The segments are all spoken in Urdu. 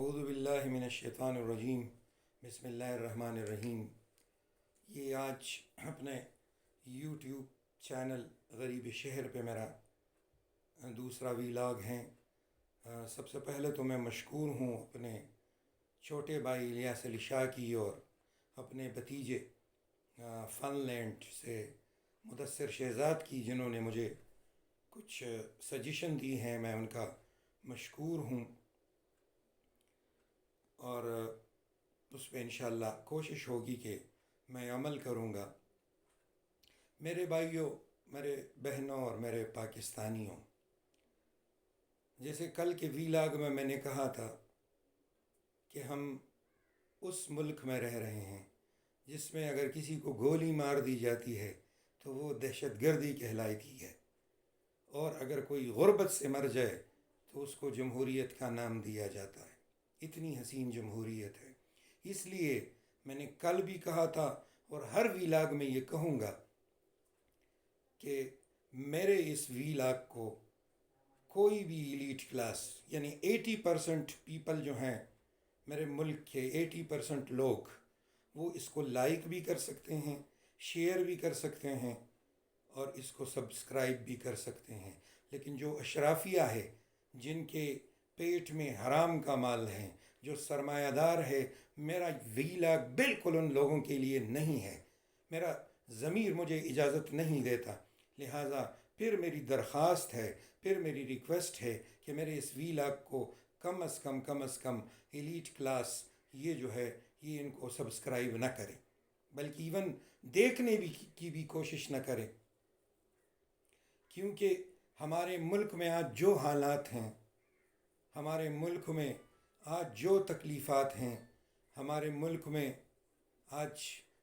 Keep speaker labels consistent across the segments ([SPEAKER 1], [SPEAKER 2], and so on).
[SPEAKER 1] اعوذ باللہ من الشیطان الرجیم، بسم اللہ الرحمن الرحیم۔ یہ آج اپنے یوٹیوب چینل غریب شہر پہ میرا دوسرا ویلاگ ہے۔ سب سے پہلے تو میں مشکور ہوں اپنے چھوٹے بھائی الیاس علی شاہ کی اور اپنے بھتیجے فن لینڈ سے مدثر شہزاد کی، جنہوں نے مجھے کچھ سجیشن دی ہیں۔ میں ان کا مشکور ہوں اور اس پہ انشاءاللہ کوشش ہوگی کہ میں عمل کروں گا۔ میرے بھائیوں، میرے بہنوں اور میرے پاکستانیوں، جیسے کل کے ویلاگ میں میں نے کہا تھا کہ ہم اس ملک میں رہ رہے ہیں جس میں اگر کسی کو گولی مار دی جاتی ہے تو وہ دہشت گردی کہلاتی ہے، اور اگر کوئی غربت سے مر جائے تو اس کو جمہوریت کا نام دیا جاتا ہے۔ اتنی حسین جمہوریت ہے۔ اس لیے میں نے کل بھی کہا تھا اور ہر ویلاگ میں یہ کہوں گا کہ میرے اس ویلاگ کو کوئی بھی ایلیٹ کلاس، یعنی 80% پیپل جو ہیں میرے ملک کے 80% لوگ، وہ اس کو لائک بھی کر سکتے ہیں، شیئر بھی کر سکتے ہیں اور اس کو سبسکرائب بھی کر سکتے ہیں۔ لیکن جو اشرافیہ ہے، جن کے پیٹ میں حرام کا مال ہے، جو سرمایہ دار ہے، میرا ویلاگ بالکل ان لوگوں کے لیے نہیں ہے۔ میرا ضمیر مجھے اجازت نہیں دیتا، لہٰذا پھر میری درخواست ہے، پھر میری ریکویسٹ ہے کہ میرے اس ویلاگ کو کم از کم ایلیٹ کلاس یہ جو ہے یہ ان کو سبسکرائب نہ کرے، بلکہ ایون دیکھنے کی بھی کوشش نہ کرے، کیونکہ ہمارے ملک میں آج جو حالات ہیں، ہمارے ملک میں آج جو تکلیفات ہیں، ہمارے ملک میں آج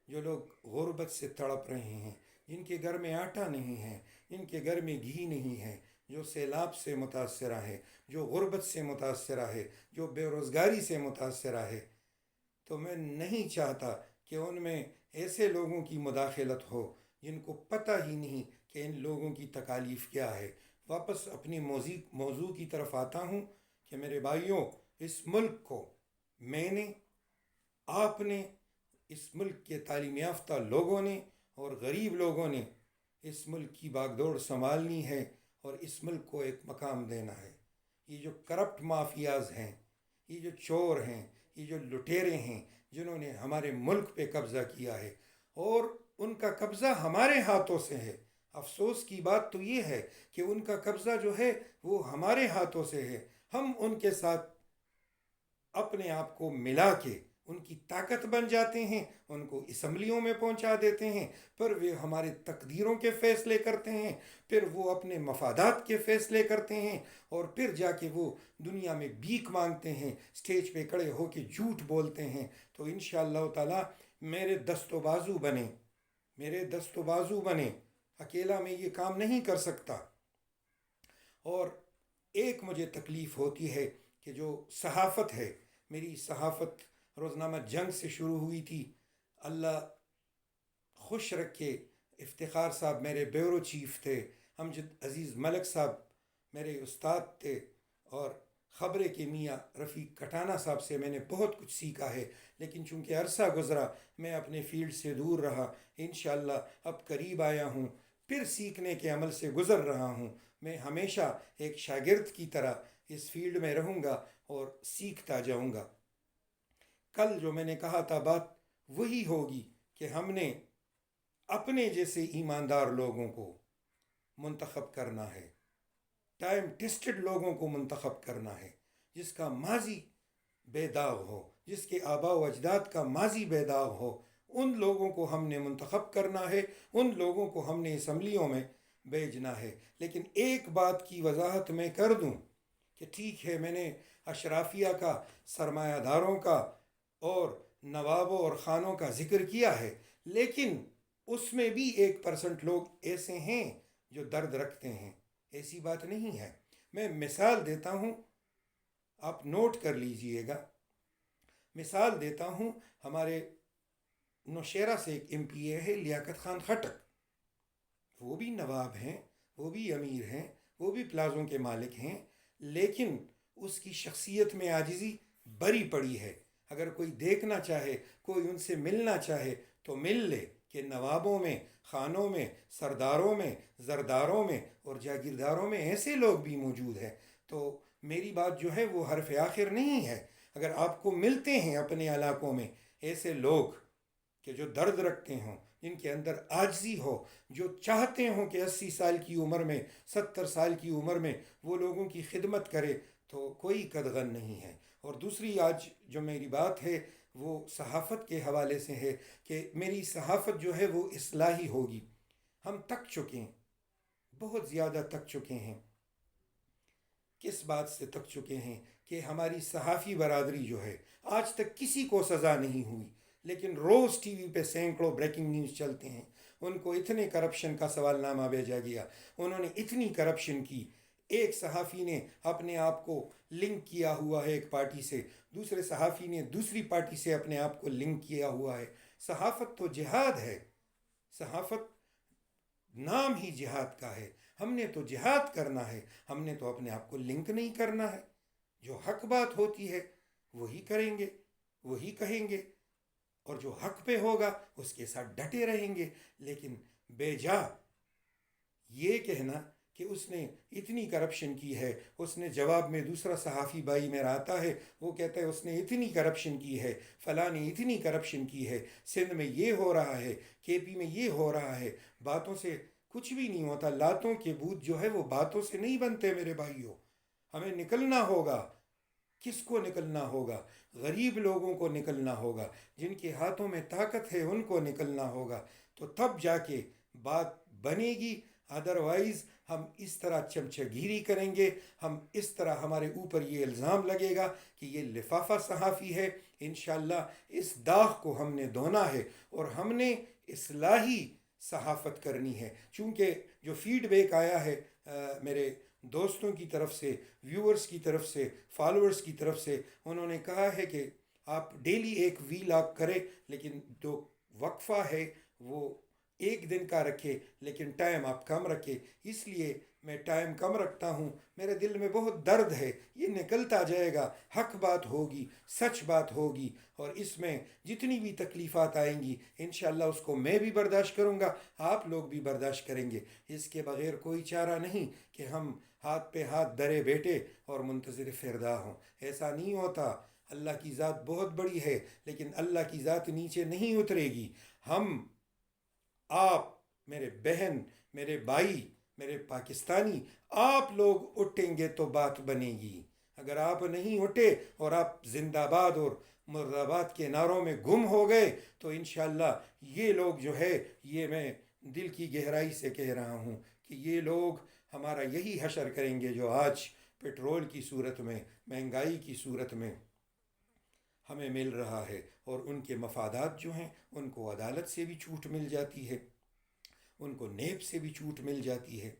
[SPEAKER 1] جو لوگ غربت سے تڑپ رہے ہیں، جن کے گھر میں آٹا نہیں ہے، جن کے گھر میں گھی نہیں ہے، جو سیلاب سے متاثرہ ہے، جو غربت سے متاثرہ ہے، جو بے روزگاری سے متاثرہ ہے، تو میں نہیں چاہتا کہ ان میں ایسے لوگوں کی مداخلت ہو جن کو پتہ ہی نہیں کہ ان لوگوں کی تکالیف کیا ہے۔ واپس اپنی موضوع کی طرف آتا ہوں کہ میرے بھائیوں، اس ملک کو میں نے، آپ نے، اس ملک کے تعلیم یافتہ لوگوں نے اور غریب لوگوں نے اس ملک کی باغ دوڑ سنبھالنی ہے اور اس ملک کو ایک مقام دینا ہے۔ یہ جو کرپٹ مافیاز ہیں، یہ جو چور ہیں، یہ جو لٹیرے ہیں، جنہوں نے ہمارے ملک پہ قبضہ کیا ہے اور ان کا قبضہ ہمارے ہاتھوں سے ہے۔ افسوس کی بات تو یہ ہے کہ ان کا قبضہ جو ہے وہ ہمارے ہاتھوں سے ہے۔ ہم ان کے ساتھ اپنے آپ کو ملا کے ان کی طاقت بن جاتے ہیں، ان کو اسمبلیوں میں پہنچا دیتے ہیں، پھر وہ ہمارے تقدیروں کے فیصلے کرتے ہیں، پھر وہ اپنے مفادات کے فیصلے کرتے ہیں، اور پھر جا کے وہ دنیا میں بھیک مانگتے ہیں، سٹیج پہ کھڑے ہو کے جھوٹ بولتے ہیں۔ تو انشاءاللہ تعالی میرے دست و بازو بنے، میرے دست و بازو بنے، اکیلا میں یہ کام نہیں کر سکتا۔ اور ایک مجھے تکلیف ہوتی ہے کہ جو صحافت ہے، میری صحافت روزنامہ جنگ سے شروع ہوئی تھی، اللہ خوش رکھے، افتخار صاحب میرے بیورو چیف تھے، امجد عزیز ملک صاحب میرے استاد تھے، اور خبریں کے میاں رفیق کٹانہ صاحب سے میں نے بہت کچھ سیکھا ہے۔ لیکن چونکہ عرصہ گزرا، میں اپنے فیلڈ سے دور رہا، انشاءاللہ اب قریب آیا ہوں، پھر سیکھنے کے عمل سے گزر رہا ہوں۔ میں ہمیشہ ایک شاگرد کی طرح اس فیلڈ میں رہوں گا اور سیکھتا جاؤں گا۔ کل جو میں نے کہا تھا بات وہی ہوگی کہ ہم نے اپنے جیسے ایماندار لوگوں کو منتخب کرنا ہے، ٹائم ٹیسٹڈ لوگوں کو منتخب کرنا ہے، جس کا ماضی بے داغ ہو، جس کے آباء و اجداد کا ماضی بے داغ ہو۔ ان لوگوں کو ہم نے منتخب کرنا ہے، ان لوگوں کو ہم نے اسمبلیوں میں بھیجنا ہے۔ لیکن ایک بات کی وضاحت میں کر دوں کہ ٹھیک ہے، میں نے اشرافیہ کا، سرمایہ داروں کا اور نوابوں اور خانوں کا ذکر کیا ہے، لیکن اس میں بھی 1% لوگ ایسے ہیں جو درد رکھتے ہیں۔ ایسی بات نہیں ہے۔ میں مثال دیتا ہوں، آپ نوٹ کر لیجئے گا۔ مثال دیتا ہوں، ہمارے نوشیرہ سے ایک MPA ہے لیاقت خان خٹک، وہ بھی نواب ہیں، وہ بھی امیر ہیں، وہ بھی پلازوں کے مالک ہیں، لیکن اس کی شخصیت میں عاجزی بری پڑی ہے۔ اگر کوئی دیکھنا چاہے، کوئی ان سے ملنا چاہے تو مل لے کہ نوابوں میں، خانوں میں، سرداروں میں، زرداروں میں اور جاگیرداروں میں ایسے لوگ بھی موجود ہیں۔ تو میری بات جو ہے وہ حرف آخر نہیں ہے۔ اگر آپ کو ملتے ہیں اپنے علاقوں میں ایسے لوگ کہ جو درد رکھتے ہوں، جن کے اندر عاجزی ہو، جو چاہتے ہوں کہ 80 سال کی عمر میں، 70 سال کی عمر میں وہ لوگوں کی خدمت کرے، تو کوئی قدغن نہیں ہے۔ اور دوسری آج جو میری بات ہے وہ صحافت کے حوالے سے ہے کہ میری صحافت جو ہے وہ اصلاحی ہوگی۔ ہم تک چکے ہیں، بہت زیادہ تک چکے ہیں۔ کس بات سے تک چکے ہیں کہ ہماری صحافی برادری جو ہے آج تک کسی کو سزا نہیں ہوئی، لیکن روز ٹی وی پہ سینکڑوں بریکنگ نیوز چلتے ہیں۔ ان کو اتنے کرپشن کا سوال نامہ بھیجا گیا، انہوں نے اتنی کرپشن کی۔ ایک صحافی نے اپنے آپ کو لنک کیا ہوا ہے ایک پارٹی سے، دوسرے صحافی نے دوسری پارٹی سے اپنے آپ کو لنک کیا ہوا ہے۔ صحافت تو جہاد ہے، صحافت نام ہی جہاد کا ہے۔ ہم نے تو جہاد کرنا ہے، ہم نے تو اپنے آپ کو لنک نہیں کرنا ہے۔ جو حق بات ہوتی ہے وہی کریں گے، وہی کہیں گے، اور جو حق پہ ہوگا اس کے ساتھ ڈٹے رہیں گے۔ لیکن بے جا یہ کہنا کہ اس نے اتنی کرپشن کی ہے، اس نے جواب میں دوسرا صحافی بھائی میرا آتا ہے، وہ کہتا ہے اس نے اتنی کرپشن کی ہے، فلاں نے اتنی کرپشن کی ہے، سندھ میں یہ ہو رہا ہے، کے پی میں یہ ہو رہا ہے۔ باتوں سے کچھ بھی نہیں ہوتا۔ لاتوں کے بوت جو ہے وہ باتوں سے نہیں بنتے میرے بھائیوں۔ ہمیں نکلنا ہوگا۔ کس کو نکلنا ہوگا؟ غریب لوگوں کو نکلنا ہوگا، جن کے ہاتھوں میں طاقت ہے ان کو نکلنا ہوگا، تو تب جا کے بات بنے گی۔ ادروائز ہم اس طرح چمچہ گیری کریں گے، ہم اس طرح ہمارے اوپر یہ الزام لگے گا کہ یہ لفافہ صحافی ہے۔ انشاءاللہ اس داغ کو ہم نے دھونا ہے اور ہم نے اصلاحی صحافت کرنی ہے۔ چونکہ جو فیڈ بیک آیا ہے میرے دوستوں کی طرف سے، ویورز کی طرف سے، فالورز کی طرف سے، انہوں نے کہا ہے کہ آپ ڈیلی ایک وی لاگ کریں، لیکن جو وقفہ ہے وہ ایک دن کا رکھے، لیکن ٹائم آپ کم رکھے۔ اس لیے میں ٹائم کم رکھتا ہوں۔ میرے دل میں بہت درد ہے، یہ نکلتا جائے گا، حق بات ہوگی، سچ بات ہوگی، اور اس میں جتنی بھی تکلیفات آئیں گی انشاءاللہ اس کو میں بھی برداشت کروں گا، آپ لوگ بھی برداشت کریں گے۔ اس کے بغیر کوئی چارہ نہیں کہ ہم ہاتھ پہ ہاتھ درے بیٹھے اور منتظر فردا ہوں۔ ایسا نہیں ہوتا۔ اللہ کی ذات بہت بڑی ہے، لیکن اللہ کی ذات نیچے نہیں اترے گی۔ ہم، آپ، میرے بہن، میرے بھائی، میرے پاکستانی، آپ لوگ اٹھیں گے تو بات بنے گی۔ اگر آپ نہیں اٹھے اور آپ زندہ باد اور مرد آباد کے نعروں میں گم ہو گئے تو انشاءاللہ یہ لوگ جو ہے، یہ میں دل کی گہرائی سے کہہ رہا ہوں کہ یہ لوگ ہمارا یہی حشر کریں گے جو آج پیٹرول کی صورت میں، مہنگائی کی صورت میں ہمیں مل رہا ہے۔ اور ان کے مفادات جو ہیں ان کو عدالت سے بھی چھوٹ مل جاتی ہے، ان کو نیب سے بھی چھوٹ مل جاتی ہے۔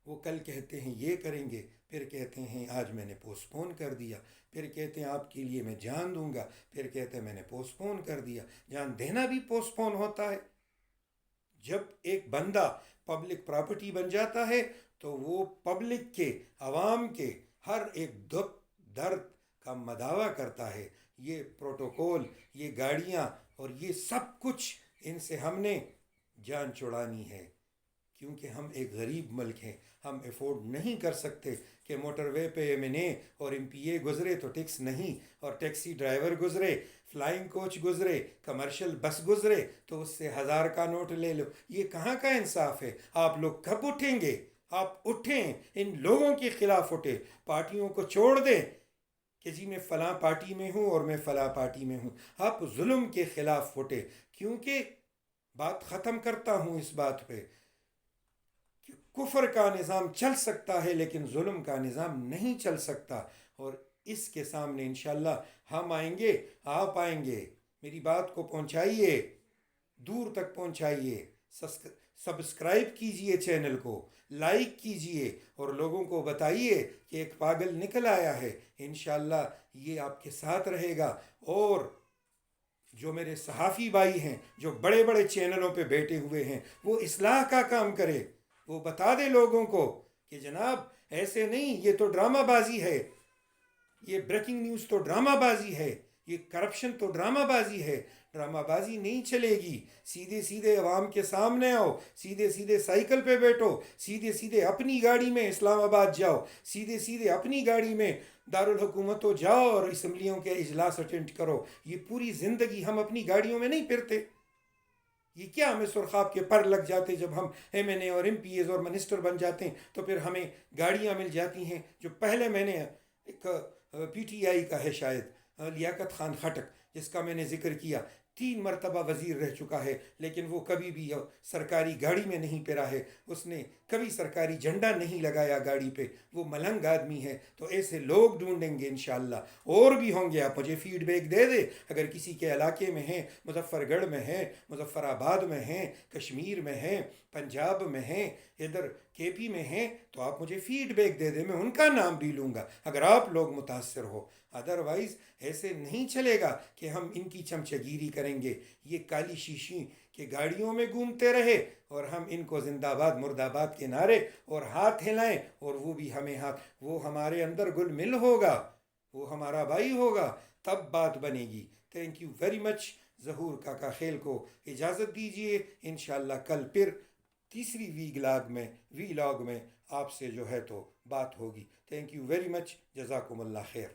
[SPEAKER 1] وہ کل کہتے ہیں یہ کریں گے، پھر کہتے ہیں آج میں نے پوسٹ پون کر دیا، پھر کہتے ہیں آپ کے لیے میں جان دوں گا، پھر کہتے ہیں میں نے پوسٹ پون کر دیا۔ جان دینا بھی پوسٹ پون ہوتا ہے۔ جب ایک بندہ پبلک پراپرٹی بن جاتا ہے تو وہ پبلک کے، عوام کے ہر ایک دکھ درد کا مداوع کرتا ہے۔ یہ پروٹوکول، یہ گاڑیاں اور یہ سب کچھ، ان سے ہم نے جان چھڑانی ہے، کیونکہ ہم ایک غریب ملک ہیں۔ ہم افورڈ نہیں کر سکتے کہ موٹر وے پہ ایم این اے اور ایم پی اے گزرے تو ٹیکس نہیں، اور ٹیکسی ڈرائیور گزرے، فلائنگ کوچ گزرے، کمرشل بس گزرے تو اس سے 1000 کا نوٹ لے لو۔ یہ کہاں کا انصاف ہے؟ آپ لوگ کب اٹھیں گے؟ آپ اٹھیں، ان لوگوں کے خلاف اٹھیں، پارٹیوں کو چھوڑ دیں کہ جی میں فلاں پارٹی میں ہوں اور میں فلاں پارٹی میں ہوں۔ آپ ظلم کے خلاف اٹھیں، کیونکہ بات ختم کرتا ہوں اس بات پہ کہ کفر کا نظام چل سکتا ہے لیکن ظلم کا نظام نہیں چل سکتا، اور اس کے سامنے انشاءاللہ ہم آئیں گے، آپ آئیں گے۔ میری بات کو پہنچائیے، دور تک پہنچائیے، سبسکرائب کیجئے، چینل کو لائک کیجئے، اور لوگوں کو بتائیے کہ ایک پاگل نکل آیا ہے۔ انشاءاللہ یہ آپ کے ساتھ رہے گا۔ اور جو میرے صحافی بھائی ہیں جو بڑے بڑے چینلوں پہ بیٹھے ہوئے ہیں، وہ اصلاح کا کام کرے، وہ بتا دے لوگوں کو کہ جناب ایسے نہیں، یہ تو ڈرامہ بازی ہے۔ یہ بریکنگ نیوز تو ڈرامہ بازی ہے، یہ کرپشن تو ڈرامہ بازی ہے. ڈرامہ بازی نہیں چلے گی. سیدھے سیدھے عوام کے سامنے آؤ، سیدھے سیدھے سائیکل پہ بیٹھو، سیدھے سیدھے اپنی گاڑی میں اسلام آباد جاؤ، سیدھے سیدھے اپنی گاڑی میں دارالحکومتوں جاؤ اور اسمبلیوں کے اجلاس اٹینڈ کرو. یہ پوری زندگی ہم اپنی گاڑیوں میں نہیں پھرتے. یہ کیا ہمیں سرخاب کے پر لگ جاتے جب ہم ایم این اے اور ایم پی ایز اور منسٹر بن جاتے ہیں تو پھر ہمیں گاڑیاں مل جاتی ہیں. جو پہلے میں نے ایک پی ٹی آئی کا ہے شاید لیاقت خان خٹک، جس کا میں نے ذکر کیا، 3 مرتبہ وزیر رہ چکا ہے، لیکن وہ کبھی بھی سرکاری گاڑی میں نہیں پھرا ہے. اس نے کبھی سرکاری جھنڈا نہیں لگایا گاڑی پہ. وہ ملنگ آدمی ہے. تو ایسے لوگ ڈھونڈیں گے انشاءاللہ، اور بھی ہوں گے. آپ مجھے فیڈ بیک دے دے اگر کسی کے علاقے میں ہیں، مظفر گڑھ میں ہیں، مظفر آباد میں ہیں، کشمیر میں ہیں، پنجاب میں ہیں، ادھر کے پی میں ہیں، تو آپ مجھے فیڈ بیک دے دیں، میں ان کا نام بھی لوں گا اگر آپ لوگ متاثر ہو. ادروائز ایسے نہیں چلے گا کہ ہم ان کی چمچگیری کریں گے. یہ کالی شیشی کے گاڑیوں میں گھومتے رہے اور ہم ان کو زندہ باد مرد آباد کے نعرے اور ہاتھ ہلائیں، اور وہ بھی ہمیں ہاتھ. وہ ہمارے اندر گل مل ہوگا، وہ ہمارا بھائی ہوگا، تب بات بنے گی. Thank you very much. ظہور کاکا خیل کو اجازت دیجیے. انشاءاللہ کل پھر تیسری وی لاگ میں آپ سے جو ہے تو بات ہوگی. Thank you very much. جزاکم اللہ خیر.